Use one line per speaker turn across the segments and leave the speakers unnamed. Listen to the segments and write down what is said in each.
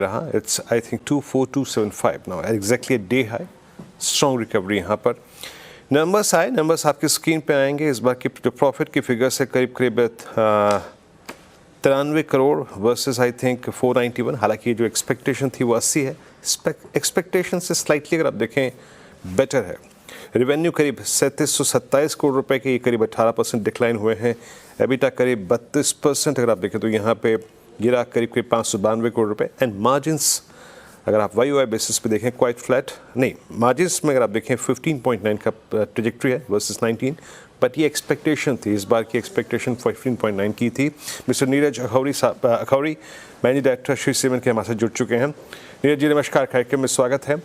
रहा it's I think 24275 now exactly a day high strong recovery यहाँ पर numbers आपकी स्क्रीन पे आएंगे। इस बार की जो प्रॉफिट की फिगर्स है करीब 93 करोड़ वर्सेस आई थिंक 491। हालांकि जो एक्सपेक्टेशन थी वो 80 है, एक्सपेक्टेशन से स्लाइटली अगर आप देखें बेटर है। रेवेन्यू करीब 3727 करोड़ रुपए के, ये करीब 18% डिक्लाइन हुए हैं। एबिटा करीब 32% अगर आप देखें तो यहाँ पे गिरा करीब 592 करोड़ रुपए। एंड मार्जिन्स अगर आप वाई बेसिस पे देखें क्वाइट फ्लैट, नहीं मार्जिन्स में अगर आप देखें 15.9 का ट्रेजेक्ट्री है वर्सेस 19, बट ये एक्सपेक्टेशन थी, इस बार की एक्सपेक्टेशन 15.9 की थी। Mister Neeraj Akhauri managing director Shree cement के हमारे साथ जुड़ चुके हैं। नीरज जी नमस्कार, कार्यक्रम में स्वागत है।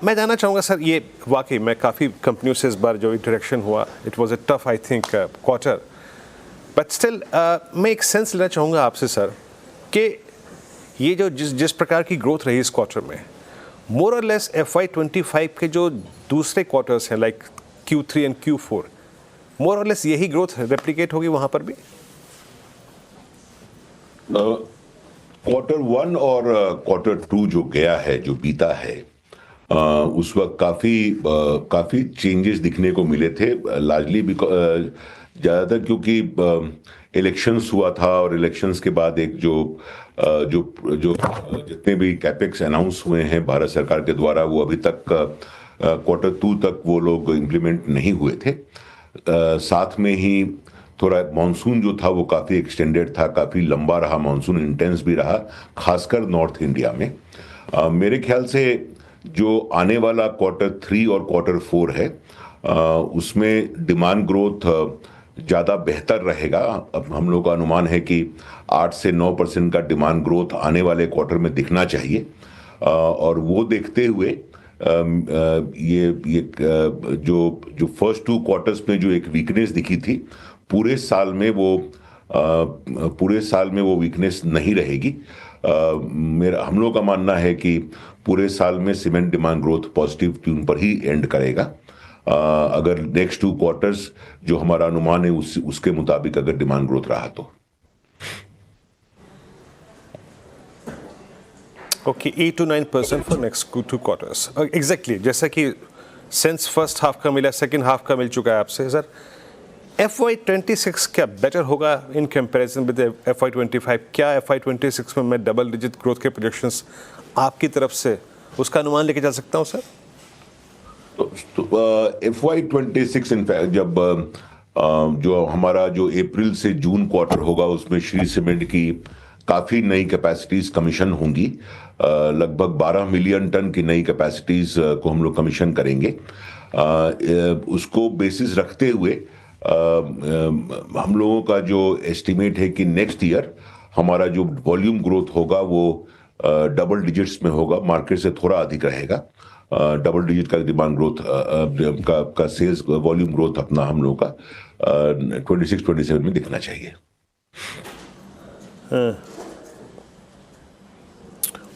मैं जानना चाहूँगा सर, ये वाकई मैं काफ़ी कंपनियों से इस बार जो इंटरेक्शन हुआ, it was a tough I think quarter, but still मैं एक सेंस लेना चाहूँगा आपसे सर कि ये जो जिस प्रकार की ग्रोथ रही इस क्वार्टर में, मोर और लेस FY25 के जो दूसरे क्वार्टर्स हैं लाइक Q3 एंड Q4, मोर और लेस यही ग्रोथ रेप्लिकेट होगी वहाँ पर भी?
क्वार्टर 1 और क्वार्टर 2 जो गया है, जो बीता है, उस वक्त काफ़ी चेंजेस दिखने को मिले थे, लार्जली ज़्यादातर क्योंकि इलेक्शंस हुआ था और इलेक्शंस के बाद एक जो जितने भी कैपेक्स अनाउंस हुए हैं भारत सरकार के द्वारा, वो अभी तक क्वार्टर 2 तक वो लोग इम्प्लीमेंट नहीं हुए थे। साथ में ही थोड़ा मॉनसून जो था वो काफ़ी एक्सटेंडेड था, काफ़ी लंबा रहा मॉनसून, इंटेंस भी रहा, खासकर नॉर्थ इंडिया में। मेरे ख्याल से जो आने वाला क्वार्टर 3 और क्वार्टर 4 है, उसमें डिमांड ग्रोथ ज़्यादा बेहतर रहेगा। अब हम लोग का अनुमान है कि 8 से 9% का डिमांड ग्रोथ आने वाले क्वार्टर में दिखना चाहिए। और वो देखते हुए ये जो फर्स्ट 2 क्वार्टर्स में जो एक वीकनेस दिखी थी, पूरे साल में वो वीकनेस नहीं रहेगी। हम लोग का मानना है कि पूरे साल में cement demand growth positive tune पर ही एंड करेगा। अगर नेक्स्ट 2 क्वार्टर्स जो हमारा अनुमान है उसके मुताबिक अगर डिमांड ग्रोथ रहा तो।
Okay, 8 to 9% for next 2 quarters exactly, जैसा कि सेंस फर्स्ट हाफ का मिला, सेकेंड हाफ का मिल चुका है आपसे सर। FY26 क्या बेटर होगा इन कंपैरिजन विद FY25? क्या FY26 में मैं डबल डिजिट ग्रोथ के प्रोजेक्शंस आपकी तरफ से उसका अनुमान लेके जा सकता हूँ सर?
FY26 इनफैक्ट जब जो हमारा जो अप्रैल से जून क्वार्टर होगा, उसमें श्री सीमेंट की काफ़ी नई कैपेसिटीज़ कमीशन होंगी। लगभग 12 मिलियन टन की नई कैपेसिटीज़ को हम लोग कमीशन करेंगे। उसको बेसिस रखते हुए हम लोगों का जो एस्टिमेट है कि नेक्स्ट ईयर हमारा जो वॉल्यूम ग्रोथ होगा वो डबल डिजिट्स में होगा, मार्केट से थोड़ा अधिक रहेगा। डबल डिजिट का डिमांड ग्रोथ का सेल्स वॉल्यूम ग्रोथ अपना हम लोगों का 26-27 में दिखना चाहिए।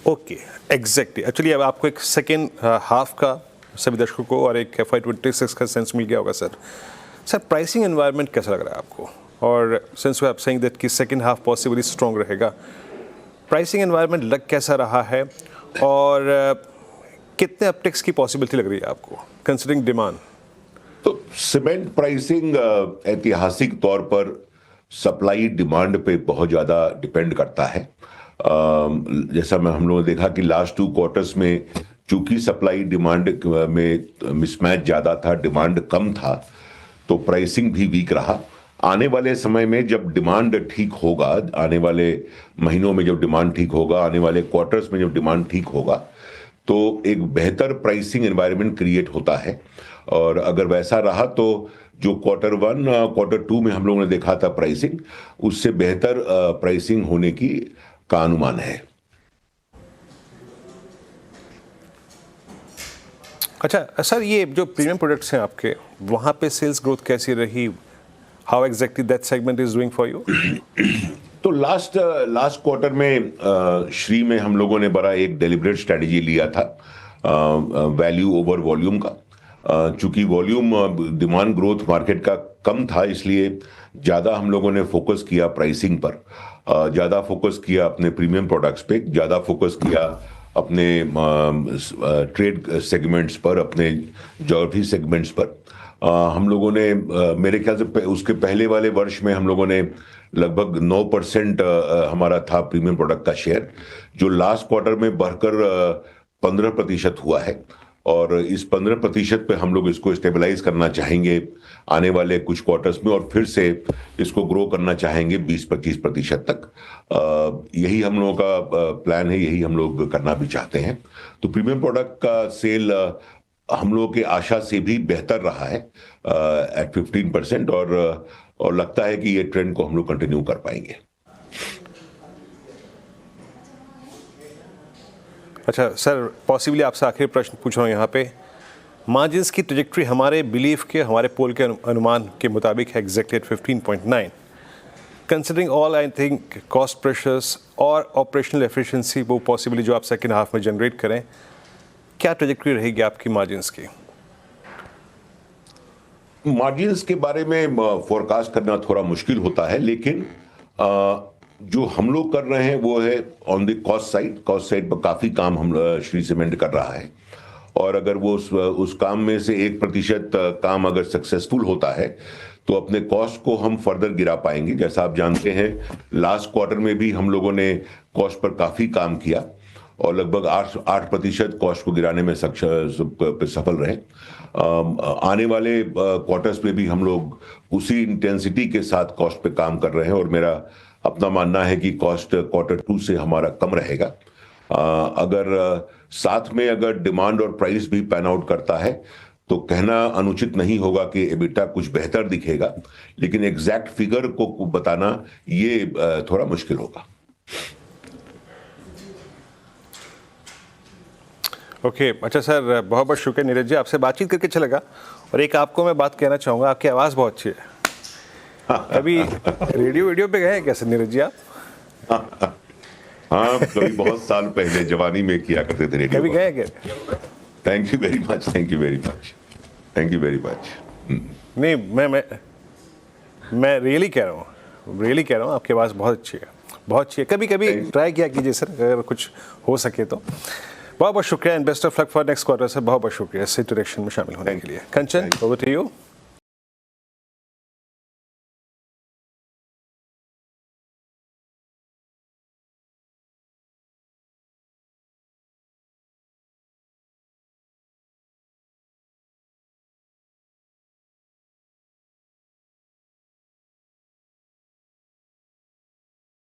Okay, exactly. एक्चुअली अब आपको एक सेकेंड हाफ का सभी दर्शकों को और एक FY26 का सेंस मिल गया होगा सर। प्राइसिंग एनवायरनमेंट कैसा लग रहा है आपको? और since we are saying that कि सेकेंड हाफ पॉसिबली स्ट्रॉन्ग रहेगा, प्राइसिंग एनवायरनमेंट लग कैसा रहा है और कितने अपटिक्स की पॉसिबिलिटी लग रही है आपको कंसीडरिंग डिमांड?
तो सीमेंट प्राइसिंग ऐतिहासिक तौर पर सप्लाई डिमांड पे बहुत ज़्यादा डिपेंड करता है। जैसा हम लोगों ने देखा कि लास्ट 2 क्वार्टर्स में चूंकि सप्लाई डिमांड में मिसमैच ज़्यादा था, डिमांड कम था, तो प्राइसिंग भी वीक रहा। आने वाले समय में जब डिमांड ठीक होगा, आने वाले महीनों में जब डिमांड ठीक होगा, आने वाले क्वार्टर्स में जब डिमांड ठीक होगा, तो एक बेहतर प्राइसिंग एनवायरनमेंट क्रिएट होता है। और अगर वैसा रहा तो जो क्वार्टर 1 क्वार्टर 2 में हम लोगों ने देखा था प्राइसिंग, उससे बेहतर प्राइसिंग होने का अनुमान है।
अच्छा सर, ये जो प्रीमियम प्रोडक्ट्स हैं आपके, वहाँ पे सेल्स ग्रोथ कैसी रही? How exactly that segment is doing for you?
तो लास्ट क्वार्टर में श्री में हम लोगों ने बड़ा एक डेलिब्रेट स्ट्रेटजी लिया था वैल्यू ओवर वॉल्यूम का। चूंकि वॉल्यूम डिमांड ग्रोथ मार्केट का कम था, इसलिए ज़्यादा हम लोगों ने फोकस किया प्राइसिंग पर। ज़्यादा फोकस किया अपने प्रीमियम प्रोडक्ट्स पे, ज़्यादा फोकस किया अपने ट्रेड सेगमेंट्स पर, अपने ज्योग्राफी सेगमेंट्स पर। हम लोगों ने मेरे ख्याल से उसके पहले वाले वर्ष में हम लोगों ने लगभग 9% हमारा था प्रीमियम प्रोडक्ट का शेयर, जो लास्ट क्वार्टर में बढ़कर 15% हुआ है। और इस 15% पे हम लोग इसको स्टेबलाइज करना चाहेंगे आने वाले कुछ क्वार्टर्स में, और फिर से इसको ग्रो करना चाहेंगे 20-25% तक। यही हम लोगों का प्लान है, यही हम लोग करना भी चाहते हैं। तो प्रीमियम प्रोडक्ट का सेल हम लोगों की आशा से भी बेहतर रहा है एट 15%, और लगता है कि ये ट्रेंड को हम लोग कंटिन्यू कर पाएंगे।
अच्छा सर, पॉसिबली आपसे आखिरी प्रश्न पूछ रहा हूँ यहाँ पे। मार्जिन्स की ट्रजेक्टरी हमारे बिलीफ के, हमारे पोल के अनुमान के मुताबिक है exactly at 15.9। Considering all I think cost pressures और ऑपरेशनल एफिशिएंसी वो पॉसिबली जो आप सेकेंड हाफ में जनरेट करें, क्या ट्रजेक्टरी रहेगी आपकी मार्जिन्स की?
मार्जिन्स के बारे में फोरकास्ट करना थोड़ा मुश्किल होता है, लेकिन जो हम लोग कर रहे हैं वो है ऑन द कॉस्ट साइड पर काफ़ी काम हम श्री सीमेंट कर रहा है। और अगर वो उस काम में से 1% काम अगर सक्सेसफुल होता है तो अपने कॉस्ट को हम फर्दर गिरा पाएंगे। जैसा आप जानते हैं, लास्ट क्वार्टर में भी हम लोगों ने कॉस्ट पर काफ़ी काम किया और लगभग 8% कॉस्ट को गिराने में सफल रहे। आने वाले क्वार्टर्स में भी हम लोग उसी इंटेंसिटी के साथ कॉस्ट पे काम कर रहे हैं, और मेरा अपना मानना है कि कॉस्ट क्वार्टर 2 से हमारा कम रहेगा। अगर साथ में अगर डिमांड और प्राइस भी पैन आउट करता है तो कहना अनुचित नहीं होगा कि एबिटा कुछ बेहतर दिखेगा, लेकिन एग्जैक्ट फिगर को बताना ये थोड़ा मुश्किल होगा।
ओके अच्छा सर, बहुत बहुत शुक्रिया नीरज जी, आपसे बातचीत करके अच्छा लगा। और एक आपको मैं बात कहना चाहूँगा, आपकी आवाज़ बहुत अच्छी है। अभी रेडियो पे गए हैं कैसे नीरज जी आप?
हाँ, कभी बहुत साल पहले जवानी में किया करते थे रेडियो।
कभी गए क्या?
Thank you very much, thank you very much, thank you very much.
नहीं, मैं रियली कह रहा हूँ, आपकी आवाज़ बहुत अच्छी है, बहुत अच्छी है। कभी कभी ट्राई किया कीजिए सर, अगर कुछ हो सके तो। बहुत बहुत शुक्रिया and best of luck for next quarter sir. बहुत बहुत शुक्रिया इस डायरेक्शन में शामिल होने के लिए। कंचन, ओवर टू यू।